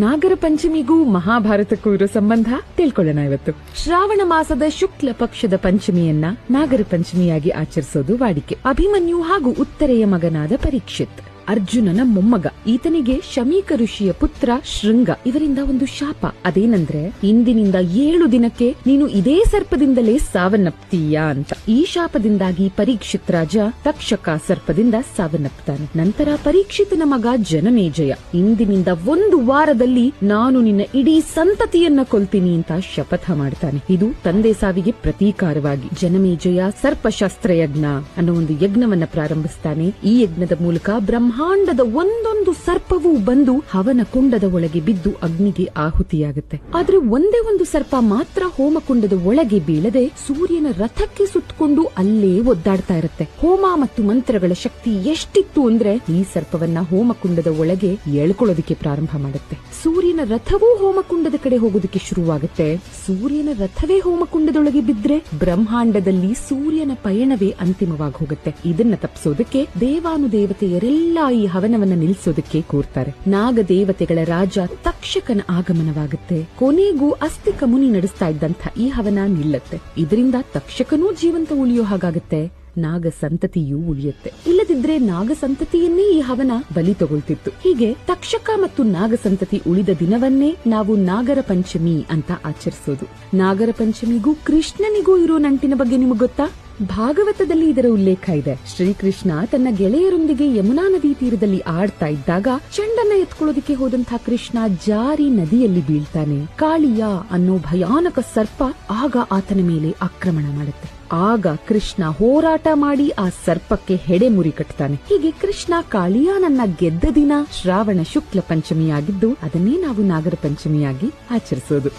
ನಾಗರ ಪಂಚಮಿಗೂ ಮಹಾಭಾರತಕ್ಕೂ ಇರೋ ಸಂಬಂಧ ತಿಳ್ಕೊಳ್ಳೋಣ ಇವತ್ತು. ಶ್ರಾವಣ ಮಾಸದ ಶುಕ್ಲ ಪಕ್ಷದ ಪಂಚಮಿಯನ್ನ ನಾಗರ ಪಂಚಮಿಯಾಗಿ ಆಚರಿಸೋದು ವಾಡಿಕೆ. ಅಭಿಮನ್ಯು ಹಾಗೂ ಉತ್ತರೆಯ ಮಗನಾದ ಪರೀಕ್ಷಿತ್ ಅರ್ಜುನನ ಮೊಮ್ಮಗ. ಈತನಿಗೆ ಶಮೀಕ ಋಷಿಯ ಪುತ್ರ ಶೃಂಗ ಇವರಿಂದ ಒಂದು ಶಾಪ. ಅದೇನಂದ್ರೆ ಇಂದಿನಿಂದ 7 ದಿನಕ್ಕೆ ನೀನು ಇದೇ ಸರ್ಪದಿಂದಲೇ ಸಾವನ್ನಪ್ತೀಯಾ ಅಂತ. ಈ ಶಾಪದಿಂದಾಗಿ ಪರೀಕ್ಷಿತ್ ರಾಜ ತಕ್ಷಕ ಸರ್ಪದಿಂದ ಸಾವನ್ನಪ್ತಾನೆ. ನಂತರ ಪರೀಕ್ಷಿತನ ಮಗ ಜನಮೇಜಯ ಇಂದಿನಿಂದ 1 ವಾರದಲ್ಲಿ ನಾನು ನಿನ್ನ ಇಡೀ ಸಂತತಿಯನ್ನ ಕೊಲ್ತೀನಿ ಅಂತ ಶಪಥ ಮಾಡ್ತಾನೆ. ಇದು ತಂದೆ ಸಾವಿಗೆ ಪ್ರತೀಕಾರವಾಗಿ ಜನಮೇಜಯ ಸರ್ಪಶಾಸ್ತ್ರ ಯಜ್ಞ ಅನ್ನೋ ಒಂದು ಯಜ್ಞವನ್ನ ಪ್ರಾರಂಭಿಸ್ತಾನೆ. ಈ ಯಜ್ಞದ ಮೂಲಕ ಬ್ರಹ್ಮಾಂಡದ ಒಂದೊಂದು ಸರ್ಪವೂ ಬಂದು ಹವನ ಕುಂಡದ ಒಳಗೆ ಬಿದ್ದು ಅಗ್ನಿಗೆ ಆಹುತಿಯಾಗುತ್ತೆ. ಆದ್ರೆ ಒಂದೇ ಒಂದು ಸರ್ಪ ಮಾತ್ರ ಹೋಮಕುಂಡದ ಒಳಗೆ ಬೀಳದೆ ಸೂರ್ಯನ ರಥಕ್ಕೆ ಸುತ್ತಕೊಂಡು ಅಲ್ಲೇ ಒದ್ದಾಡ್ತಾ ಇರುತ್ತೆ. ಹೋಮ ಮತ್ತು ಮಂತ್ರಗಳ ಶಕ್ತಿ ಎಷ್ಟಿತ್ತು ಅಂದ್ರೆ ಈ ಸರ್ಪವನ್ನ ಹೋಮಕುಂಡದ ಒಳಗೆ ಎಳ್ಕೊಳ್ಳೋದಕ್ಕೆ ಪ್ರಾರಂಭ ಮಾಡುತ್ತೆ. ಸೂರ್ಯನ ರಥವೂ ಹೋಮಕುಂಡದ ಕಡೆ ಹೋಗೋದಕ್ಕೆ ಶುರುವಾಗುತ್ತೆ. ಸೂರ್ಯನ ರಥವೇ ಹೋಮಕುಂಡದೊಳಗೆ ಬಿದ್ರೆ ಬ್ರಹ್ಮಾಂಡದಲ್ಲಿ ಸೂರ್ಯನ ಪಯಣವೇ ಅಂತಿಮವಾಗಿ ಹೋಗುತ್ತೆ. ಇದನ್ನ ತಪ್ಪಿಸೋದಕ್ಕೆ ದೇವಾನುದೇವತೆಯರೆಲ್ಲ ಈ ಹವನವನ್ನ ನಿಲ್ಲಿಸೋದಕ್ಕೆ ಕೋರ್ತಾರೆ. ನಾಗ ದೇವತೆಗಳ ರಾಜ ತಕ್ಷಕನ ಆಗಮನವಾಗುತ್ತೆ. ಕೊನೆಗೂ ಅಸ್ತಿಕ ಮುನಿ ನಡೆಸ್ತಾ ಇದ್ದಂಥ ಈ ಹವನ ನಿಲ್ಲತ್ತೆ. ಇದರಿಂದ ತಕ್ಷಕನೂ ಜೀವಂತ ಉಳಿಯೋ ಹಾಗಾಗುತ್ತೆ. ನಾಗ ಸಂತತಿಯೂ ಉಳಿಯುತ್ತೆ. ಇಲ್ಲದಿದ್ರೆ ನಾಗ ಸಂತತಿಯನ್ನೇ ಈ ಹವನ ಬಲಿ ತಗೊಳ್ತಿತ್ತು. ಹೀಗೆ ತಕ್ಷಕ ಮತ್ತು ನಾಗ ಸಂತತಿ ಉಳಿದ ದಿನವನ್ನೇ ನಾವು ನಾಗರ ಪಂಚಮಿ ಅಂತ ಆಚರಿಸೋದು. ನಾಗರ ಪಂಚಮಿಗೂ ಕೃಷ್ಣನಿಗೂ ಇರೋ ನಂಟಿನ ಬಗ್ಗೆ ನಿಮಗೆ ಗೊತ್ತಾ? ಭಾಗವತದಲ್ಲಿ ಇದರ ಉಲ್ಲೇಖ ಇದೆ. ಶ್ರೀಕೃಷ್ಣ ತನ್ನ ಗೆಳೆಯರೊಂದಿಗೆ ಯಮುನಾ ನದಿ ತೀರದಲ್ಲಿ ಆಡ್ತಾ ಇದ್ದಾಗ ಚೆಂಡನ್ನ ಎತ್ಕೊಳ್ಳೋದಕ್ಕೆ ಹೋದಂತಹ ಕೃಷ್ಣ ಜಾರಿ ನದಿಯಲ್ಲಿ ಬೀಳ್ತಾನೆ. ಕಾಳಿಯ ಅನ್ನೋ ಭಯಾನಕ ಸರ್ಪ ಆಗ ಆತನ ಮೇಲೆ ಆಕ್ರಮಣ ಮಾಡುತ್ತೆ. ಆಗ ಕೃಷ್ಣ ಹೋರಾಟ ಮಾಡಿ ಆ ಸರ್ಪಕ್ಕೆ ಹೆಡೆ ಮುರಿ ಕಟ್ತಾನೆ. ಹೀಗೆ ಕೃಷ್ಣ ಕಾಳಿಯಾನನ್ನ ಗೆದ್ದ ದಿನ ಶ್ರಾವಣ ಶುಕ್ಲ ಪಂಚಮಿಯಾಗಿದ್ದು ಅದನ್ನೇ ನಾವು ನಾಗರ ಪಂಚಮಿಯಾಗಿ ಆಚರಿಸೋದು.